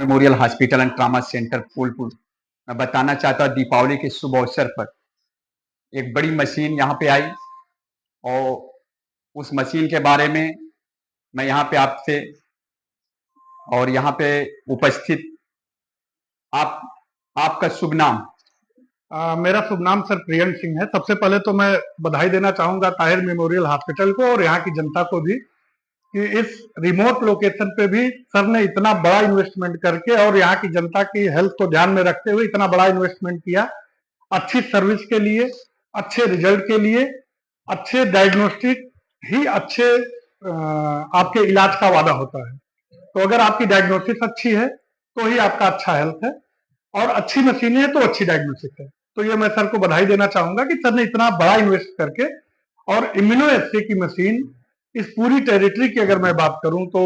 Memorial hospital and trauma centre Phulpur. मैं बताना चाहता हूँ दीपावली के शुभ अवसर पर एक बड़ी मशीन यहाँ पे आई और उस मशीन के बारे में मैं यहाँ पे आपसे और यहाँ पे उपस्थित आप आपका शुभ नाम। मेरा शुभ नाम सर प्रियंक सिंह है। सबसे पहले तो मैं बधाई देना चाहूंगा ताहिर मेमोरियल हॉस्पिटल को और यहाँ की जनता को भी कि इस रिमोट लोकेशन पे भी सर ने इतना बड़ा इन्वेस्टमेंट करके और यहाँ की जनता की हेल्थ को ध्यान में रखते हुए इतना बड़ा इन्वेस्टमेंट किया। अच्छी सर्विस के लिए, अच्छे रिजल्ट के लिए, अच्छे डायग्नोस्टिक ही अच्छे आपके इलाज का वादा होता है। तो अगर आपकी डायग्नोसिस अच्छी है तो ही आपका अच्छा हेल्थ है और अच्छी मशीनें हैं तो अच्छी डायग्नोसिस है। तो ये मैं सर को बधाई देना चाहूंगा कि सर ने इतना बड़ा इन्वेस्ट करके और इम्यूनो एस्से की मशीन इस पूरी टेरिटरी की अगर मैं बात करूं तो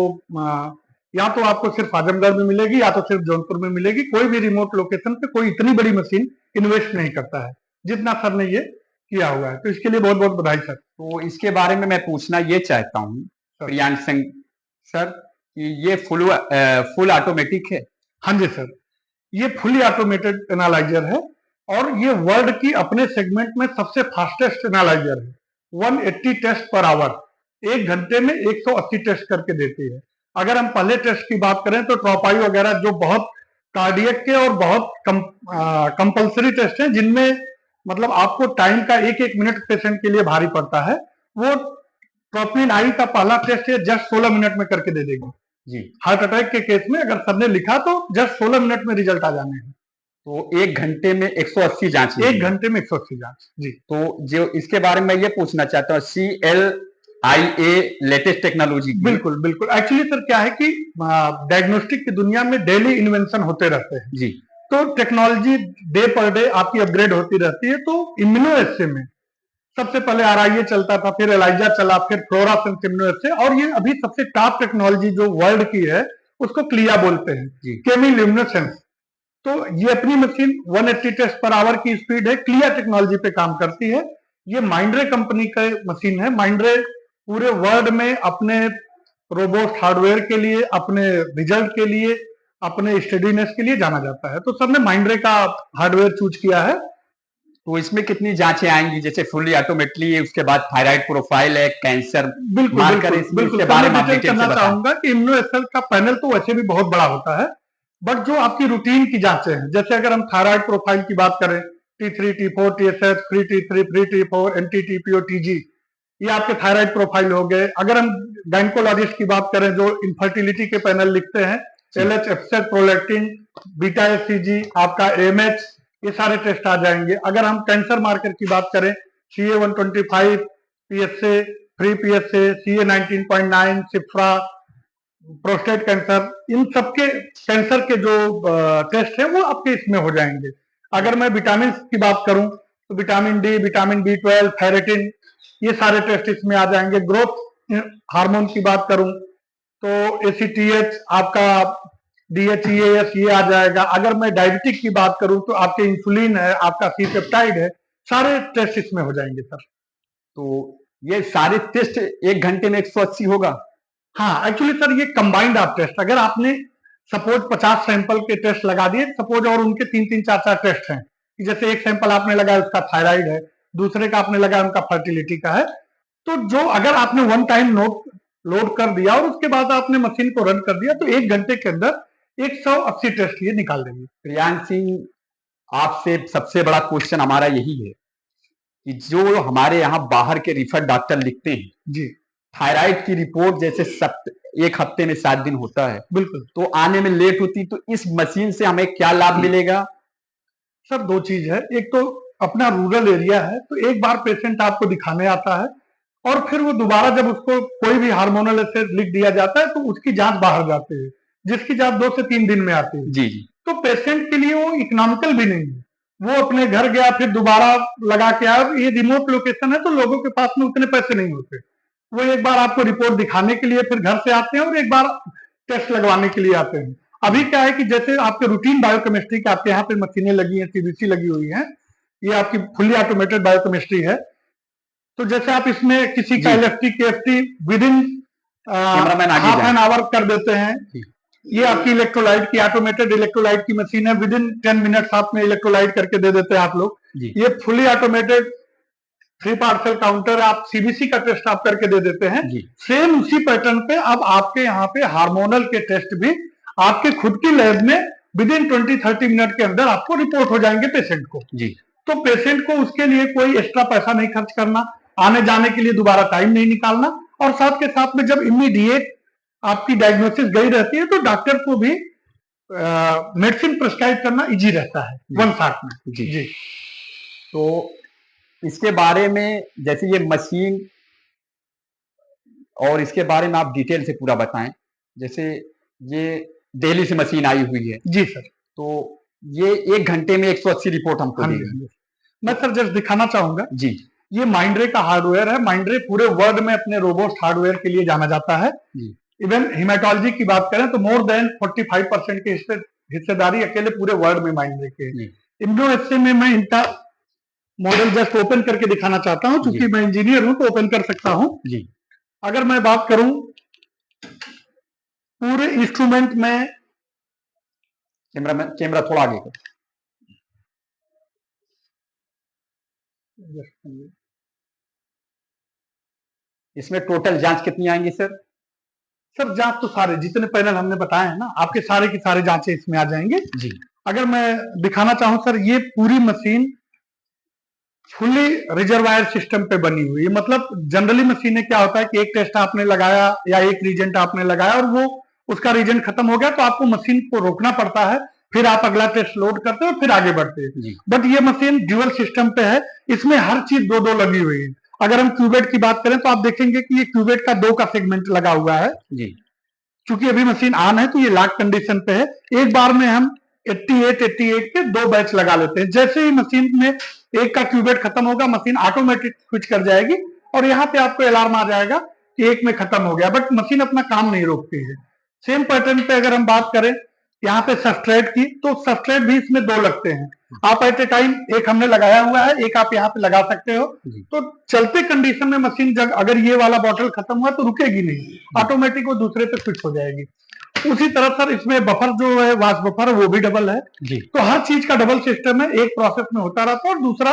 या तो आपको सिर्फ आजमगढ़ में मिलेगी या तो सिर्फ जौनपुर में मिलेगी। कोई भी रिमोट लोकेशन पे कोई इतनी बड़ी मशीन इन्वेस्ट नहीं करता है जितना सर ने ये किया हुआ है। तो इसके लिए बहुत बहुत बधाई सर। तो इसके बारे में मैं पूछना ये चाहता हूँ प्रियांक सिंह सर कि ये फुल ऑटोमेटिक है? हाँ जी सर, ये फुली ऑटोमेटेड एनालाइजर है और ये वर्ल्ड की अपने सेगमेंट में सबसे फास्टेस्ट एनालाइजर है। 180 टेस्ट पर आवर, एक घंटे में 180 टेस्ट करके देती है। अगर हम पहले टेस्ट की बात करें तो ट्रोपाई वगैरह जो बहुत कार्डियक के और बहुत कंपल्सरी टेस्ट हैं जिनमें मतलब आपको टाइम का एक एक मिनट पेशेंट के लिए भारी पड़ता है, वो ट्रोपिन आई का पहला टेस्ट है जस्ट 16 मिनट में करके दे देगी जी। हार्ट अटैक के केस में अगर सर ने लिखा तो जस्ट 16 मिनट में रिजल्ट आ जाने हैं। तो एक घंटे में 180 जांच, एक घंटे में 180 जांच जी। तो जो इसके बारे में ये पूछना चाहता हूँ CLIA लेटेस्ट टेक्नोलॉजी। बिल्कुल बिल्कुल, एक्चुअली सर क्या है कि डायग्नोस्टिक की दुनिया में डेली इन्वेंशन होते रहते हैं जी। तो टेक्नोलॉजी डे पर डे आपकी अपग्रेड होती रहती है। तो इम्यूनो एस्से में सबसे पहले RIA चलता था, फिर एलाइजा चला, फिर फ्लोरोसेंस इम्यूनो एस्से और ये अभी सबसे टॉप टेक्नोलॉजी जो वर्ल्ड की है उसको क्लिया बोलते हैं, केमिल्यूमिनेसेंस। तो ये अपनी मशीन 180 टेस्ट पर आवर की स्पीड है, क्लिया टेक्नोलॉजी पे काम करती है। ये माइंड्रे कंपनी का मशीन है। माइंड्रे पूरे वर्ल्ड में अपने रोबोट हार्डवेयर के लिए, अपने रिजल्ट के लिए, अपने स्टेडीनेस के लिए जाना जाता है। तो सर ने माइंड्रे का हार्डवेयर चूज किया है। तो इसमें कितनी जांचें आएंगी? जैसे फुली ऑटोमेटिकली है, उसके बाद थायराइड प्रोफाइल है, कैंसर बिल्कुल बिल्कुल करना चाहूंगा कि इम्यूनोएस्सेल का पैनल तो वैसे भी बहुत बड़ा होता है, बट जो आपकी रूटीन की जांचें हैं, जैसे अगर हम थायराइड प्रोफाइल की बात करें, T3, T4, TSH, free T3, free T4, NT-TPO, TG, ये आपके थायराइड प्रोफाइल हो गए। अगर हम गायनेकोलॉजिस्ट की बात करें जो इनफर्टिलिटी के पैनल लिखते हैं, LH, FSH, prolactin, beta HCG, आपका AMH, ये सारे टेस्ट आ जाएंगे। अगर हम कैंसर मार्कर की बात करें, CA-125, PSA, free PSA, CA-19.9, CYFRA, prostate cancer, इन सबके कैंसर के जो टेस्ट है वो आपके इसमें हो जाएंगे। अगर मैं विटामिन की बात करूं तो vitamin D, vitamin B12, ferritin, ये सारे टेस्ट इसमें आ जाएंगे। ग्रोथ हार्मोन की बात करूं तो ACTH, आपका DHEAS, ये आ जाएगा। अगर मैं डायबिटिक की बात करूं तो आपके इंसुलिन है, आपका C-पेप्टाइड है, सारे टेस्ट इसमें हो जाएंगे सर। तो ये सारे टेस्ट एक घंटे में 180 होगा? हाँ, एक्चुअली सर ये कंबाइंड आप टेस्ट, अगर आपने सपोज 50 सैंपल के टेस्ट लगा दिए सपोज और उनके 3-3, 4-4 टेस्ट हैं, जैसे एक सैंपल आपने लगाया उसका थायराइड है, दूसरे का आपने लगाया उनका फर्टिलिटी का है, तो जो अगर आपने वन टाइम लोड कर दिया और उसके बाद आपने मशीन को रन कर दिया तो एक घंटे के अंदर 180 टेस्ट ये निकाल देंगे। प्रियांक सिंह, आपसे सबसे बड़ा क्वेश्चन हमारा यही है कि जो हमारे यहाँ बाहर के रिफर डॉक्टर लिखते हैं जी, थायराइड की रिपोर्ट जैसे एक हफ्ते में 7 दिन होता है, बिल्कुल, तो आने में लेट होती, तो इस मशीन से हमें क्या लाभ मिलेगा? सर दो चीज है, एक तो अपना रूरल एरिया है तो एक बार पेशेंट आपको दिखाने आता है और फिर वो दोबारा जब उसको कोई भी हार्मोनल ऐसे लिख दिया जाता है तो उसकी जांच बाहर जाती है, जिसकी जांच 2 से 3 दिन में आती है। जी जी। तो पेशेंट के लिए वो इकोनॉमिकल भी नहीं है, वो अपने घर गया फिर दोबारा लगा के आया। ये रिमोट लोकेशन है तो लोगों के पास में उतने पैसे नहीं होते, वो एक बार आपको रिपोर्ट दिखाने के लिए फिर घर से आते हैं और एक बार टेस्ट लगवाने के लिए आते हैं। अभी क्या है कि जैसे आपके रूटीन बायोकेमिस्ट्री के आपके यहाँ पे मशीनें लगी हैं, CBC लगी हुई है, ये आपकी फुली ऑटोमेटेड बायोकेमिस्ट्री है। तो जैसे आप इसमें किसी का LFT KFT with in half an hour कर देते हैं, ये आपकी इलेक्ट्रोलाइट की ऑटोमेटेड इलेक्ट्रोलाइट की मशीन है। विद इन 10 मिनट्स आप में इलेक्ट्रोलाइट करके दे देते हैं आप लोग। ये फुली ऑटोमेटेड 3 पार्सल काउंटर, आप सीबीसी का टेस्ट आप करके दे देते हैं। सेम उसी पैटर्न पे अब आपके यहाँ पे हार्मोनल के टेस्ट भी आपके खुद की लैब में विद इन 20-30 मिनट के अंदर आपको रिपोर्ट हो जाएंगे पेशेंट को। तो पेशेंट को उसके लिए कोई एक्स्ट्रा पैसा नहीं खर्च करना, आने जाने के लिए दोबारा टाइम नहीं निकालना, और साथ के साथ में जब इमीडिएट आपकी डायग्नोसिस गई रहती है तो डॉक्टर को भी मेडिसिन प्रिस्क्राइब करना इजी रहता है वन शॉट में। जी तो इसके बारे में जैसे ये मशीन और इसके बारे में आप डिटेल से पूरा बताएं। जैसे ये दिल्ली से मशीन आई हुई है। जी सर। तो ये 1 घंटे में 180 रिपोर्ट हमको देगी। मैं सर जस्ट दिखाना चाहूंगा। जी, ये माइंड्रे का हार्डवेयर है। माइंड्रे पूरे वर्ल्ड में अपने रोबोस्ट हार्डवेयर के लिए जाना जाता है। इवन हिमेटोलॉजी की बात करें तो मोर देन 45% की हिस्सेदारी अकेले पूरे वर्ल्ड में माइंड्रे के। इम्यूनोएसए में मैं इनका मॉडल जस्ट ओपन करके दिखाना चाहता हूं, क्योंकि मैं इंजीनियर हूं तो ओपन कर सकता हूं। जी, अगर मैं बात करूं पूरे इंस्ट्रूमेंट में, कैमरा थोड़ा आगे कर। इसमें टोटल जांच कितनी आएंगी सर? सर जांच तो सारे जितने पैनल हमने बताए हैं ना, आपके सारे की सारे जांचें इसमें आ जाएंगे। जी, अगर मैं दिखाना चाहूं सर, ये पूरी मशीन फुली रिजर्वायर सिस्टम पे बनी हुई है। मतलब जनरली मशीनें क्या होता है कि एक टेस्ट आपने लगाया या एक रीजेंट आपने लगाया और वो उसका रीजेंट खत्म हो गया तो आपको मशीन को रोकना पड़ता है, फिर आप अगला टेस्ट लोड करते हो, फिर आगे बढ़ते हैं। बट ये मशीन ड्यूअल सिस्टम पे है, इसमें हर चीज दो दो लगी हुई है। अगर हम क्यूबेट की बात करें तो आप देखेंगे कि ये क्यूबेट का 2 का सेगमेंट लगा हुआ है। जी, चूंकि अभी मशीन ऑन है तो ये लॉक कंडीशन पे है। एक बार में हम 88 के 2 बैच लगा लेते हैं। जैसे ही मशीन में एक का क्यूबेट खत्म होगा, मशीन ऑटोमेटिक स्विच कर जाएगी और यहाँ पे आपको अलार्म आ जाएगा कि एक में खत्म हो गया। बट मशीन अपना काम नहीं रोकती है। सेम पैटर्न पे अगर हम बात करें यहाँ पे सब्सट्रेट की, तो सब्सट्रेट भी इसमें 2 लगते हैं। आप एट ए टाइम एक हमने लगाया हुआ है, एक आप यहाँ पे लगा सकते हो। तो चलते कंडीशन में मशीन जब अगर ये वाला बॉटल खत्म हुआ तो रुकेगी नहीं, ऑटोमेटिक वो दूसरे पे स्विच हो जाएगी। उसी तरह सर इसमें बफर जो है, वाश बफर है, वो भी डबल है। तो हर चीज का डबल सिस्टम है, एक प्रोसेस में होता रहता है और दूसरा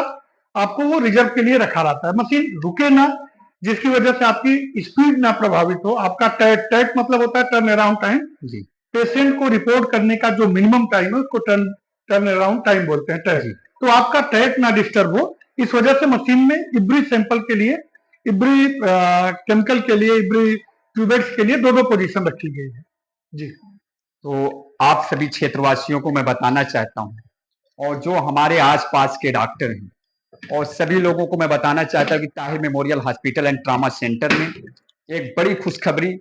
आपको वो रिजर्व के लिए रखा रहता है। मशीन रुके ना, जिसकी वजह से आपकी स्पीड ना प्रभावित हो। आपका टैट मतलब होता है टर्न अराउंड टाइम। पेशेंट को रिपोर्ट करने का जो मिनिमम टाइम है उसको टर्न अराउंड टाइम बोलते हैं, टैट। तो आपका टैट ना डिस्टर्ब हो, इस वजह से मशीन में इब्री सैंपल के लिए, इब्री केमिकल के लिए, इब्री क्यूबेट्स के लिए 2-2 पोजीशन रखी गई है। जी, तो आप सभी क्षेत्रवासियों को मैं बताना चाहता हूं और जो हमारे आसपास के डॉक्टर हैं और सभी लोगों को मैं बताना चाहता हूं कि Tahir memorial hospital and trauma centre में एक बड़ी खुशखबरी,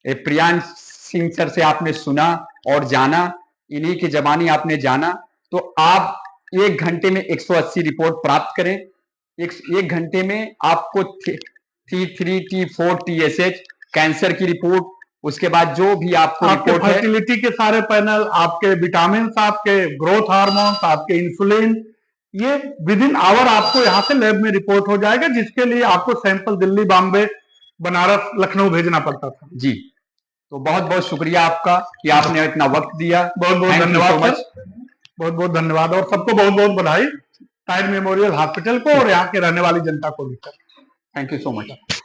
प्रियांश सिंह सर से आपने सुना और जाना, इन्हीं की जबानी आपने जाना। तो आप 1 घंटे में 180 रिपोर्ट प्राप्त करें। एक घंटे में आपको T3, T4, TSH कैंसर की रिपोर्ट, उसके बाद जो भी आपको आपके फर्टिलिटी के सारे पैनल, आपके विटामिन, आपके ग्रोथ हार्मोन्स, आपके इंसुलिन, ये विद इन आवर आपको यहाँ से लैब में रिपोर्ट हो जाएगा, जिसके लिए आपको सैंपल दिल्ली, बॉम्बे, बनारस, लखनऊ भेजना पड़ता था। जी, तो बहुत बहुत शुक्रिया आपका कि आपने इतना वक्त दिया। बहुत बहुत धन्यवाद सर, बहुत बहुत धन्यवाद और सबको बहुत बहुत बधाई ताहिर मेमोरियल हॉस्पिटल को और यहाँ के रहने वाली जनता को भी। Thank you so much.